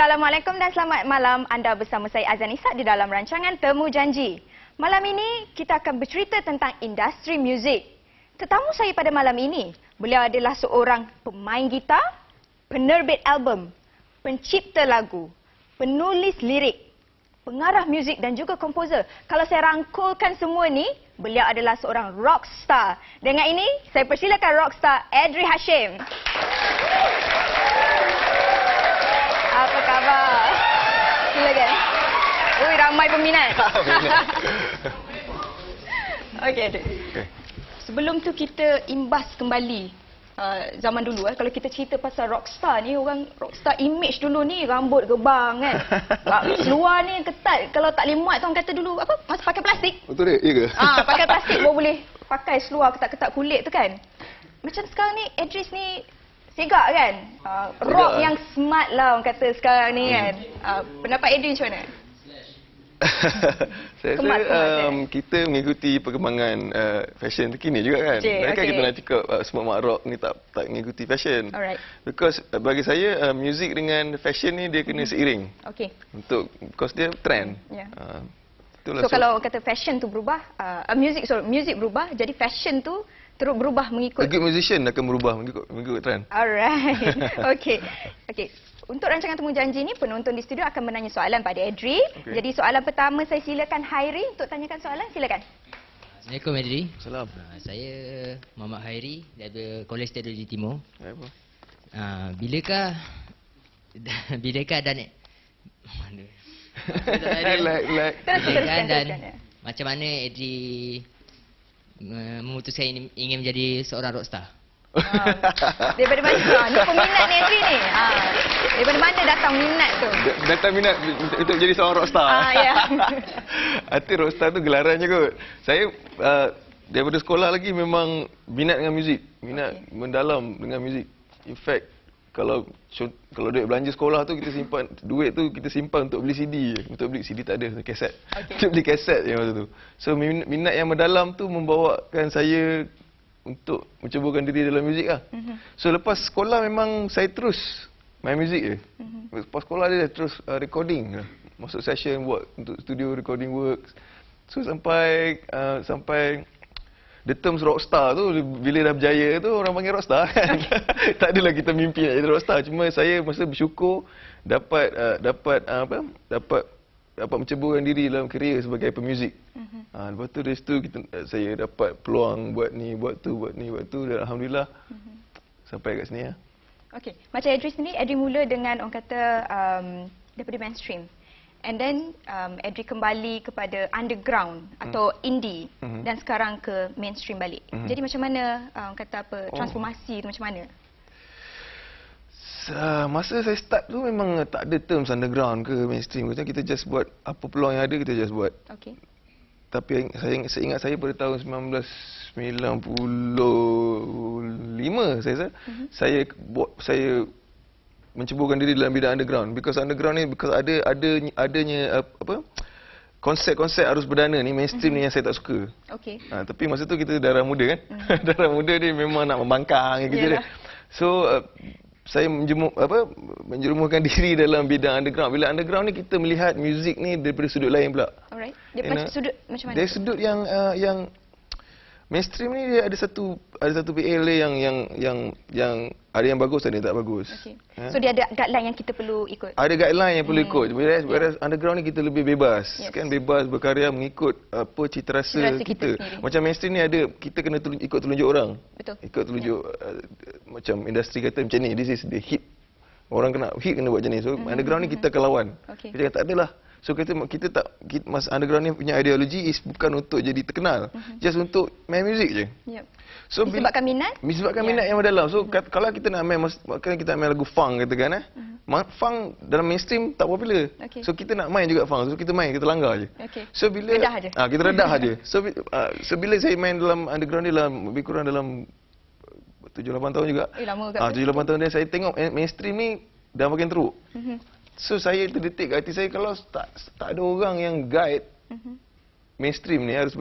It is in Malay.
Assalamualaikum dan selamat malam. Anda bersama saya Azan Ishak di dalam rancangan Temu Janji. Malam ini kita akan bercerita tentang industri muzik. Tetamu saya pada malam ini, beliau adalah seorang pemain gitar, penerbit album, pencipta lagu, penulis lirik, pengarah muzik dan juga komposer. Kalau saya rangkulkan semua ni, beliau adalah seorang rockstar. Dengan ini, saya persilakan rockstar Edri Hashim. Apa khabar? Silakan. Ui, ramai peminat. Okey, Edri. Okay. Sebelum tu kita imbas kembali zaman dulu kalau kita cerita pasal rockstar ni, orang rockstar image dulu ni rambut gebang kan. Luar ni ketat, kalau tak boleh muat tu orang kata dulu apa? Masa pakai plastik. Betul dia? Ya ke? Pakai plastik baru boleh pakai seluar ketat-ketat kulit tu kan. Macam sekarang ni Edris ni segak kan? Rock yang smart lah orang kata sekarang ni kan. Pendapat Edris macam mana? Saya rasa kita mengikuti perkembangan fashion terkini juga kan. Mereka kita nak cakap semua mak rock ni tak mengikuti fashion. Alright. Because bagi saya muzik dengan fashion ni dia kena seiring. Okey. Because dia trend. Yeah. So kalau kata fashion tu berubah, music berubah, jadi fashion tu terus berubah mengikut. A good musician akan berubah mengikut trend. Alright. Okey. Untuk rancangan Temu Janji ni, penonton di studio akan menanya soalan pada Edri. Okay. Jadi soalan pertama saya silakan Hairi untuk tanyakan soalan. Silakan. Assalamualaikum Edri. Salam. Saya Muhammad Hairi dari Kolej Teknologi Timur. Apa? Bilakah dan macam mana Edri memutuskan ingin menjadi seorang rockstar? Daripada mana? Ni peminat ni Edri ni. Daripada mana datang minat tu? Datang minat untuk jadi seorang rockstar. Ya. Arti rockstar tu gelarannya kot. Saya daripada sekolah lagi memang minat dengan muzik. Minat mendalam dengan muzik. In fact, kalau duit belanja sekolah tu kita simpan, duit tu kita simpan untuk beli CD. Untuk beli CD tak ada, kaset. Untuk beli kaset je masa tu. So minat yang mendalam tu membawakan saya untuk mencubakan diri dalam muzik lah. So lepas sekolah memang saya terus main muzik je. Lepas sekolah dia terus recording. Masuk session buat untuk studio recording works. So sampai the terms rockstar tu, bila dah berjaya tu orang panggil rockstar kan. Tak adalah kita mimpi nak jadi rockstar. Cuma saya masa bersyukur dapat menceburkan diri dalam kerjaya sebagai pemuzik. Lepas tu dari situ saya dapat peluang buat ni, buat tu dan alhamdulillah sampai kat sini lah. Okey, macam Edri sendiri, Edri mula dengan orang kata daripada mainstream. And then Edri kembali kepada underground atau indie dan sekarang ke mainstream balik. Jadi macam mana kata apa transformasi tu macam mana? Masa saya start tu memang tak ada terms underground ke mainstream. Kita just buat apa peluang yang ada kita just buat. Okey. Tapi saya ingat saya pada tahun 1995 saya menceburkan diri dalam bidang underground. Because underground ni adanya konsep-konsep arus berdana ni mainstream ni yang saya tak suka. Okey. Tapi masa tu kita darah muda kan. Darah muda ni memang nak membangkang gitu dia. So saya menjerumuskan diri dalam bidang underground. Bila underground ni kita melihat muzik ni daripada sudut lain pula. Alright. Daripada sudut macam mana? Dari sudut yang mainstream ni dia ada satu PL dia yang ada yang bagus, ada yang tak bagus. Okay. So dia ada guideline yang kita perlu ikut. Ada guideline yang perlu ikut. Whereas underground ni kita lebih bebas. Kan bebas berkarya mengikut apa cita rasa kita. Macam mainstream ni ada kita kena ikut telunjuk orang. Betul. Ikut telunjuk macam industri kata macam ni, this is the hit. Orang kena hit kena buat macam ni. So underground ni kita akan lawan. Kita kata tak adalah. So kita tak mas underground ni punya ideologi is bukan untuk jadi terkenal. Just untuk main muzik je. So disebabkan minat? Disebabkan minat yang mendalam. So kalau kita nak main lagu funk katakan funk dalam mainstream tak popular. So kita nak main juga funk. So kita main, kita langgar je. So bila redah aje. Kita redah aje. So bila saya main dalam underground ni lebih kurang dalam 7-8 tahun juga. Lama ke? 7-8 tahun dia saya tengok mainstream ni dah makin teruk. So saya terdetik kat hati saya kalau tak ada orang yang guide mainstream ni harus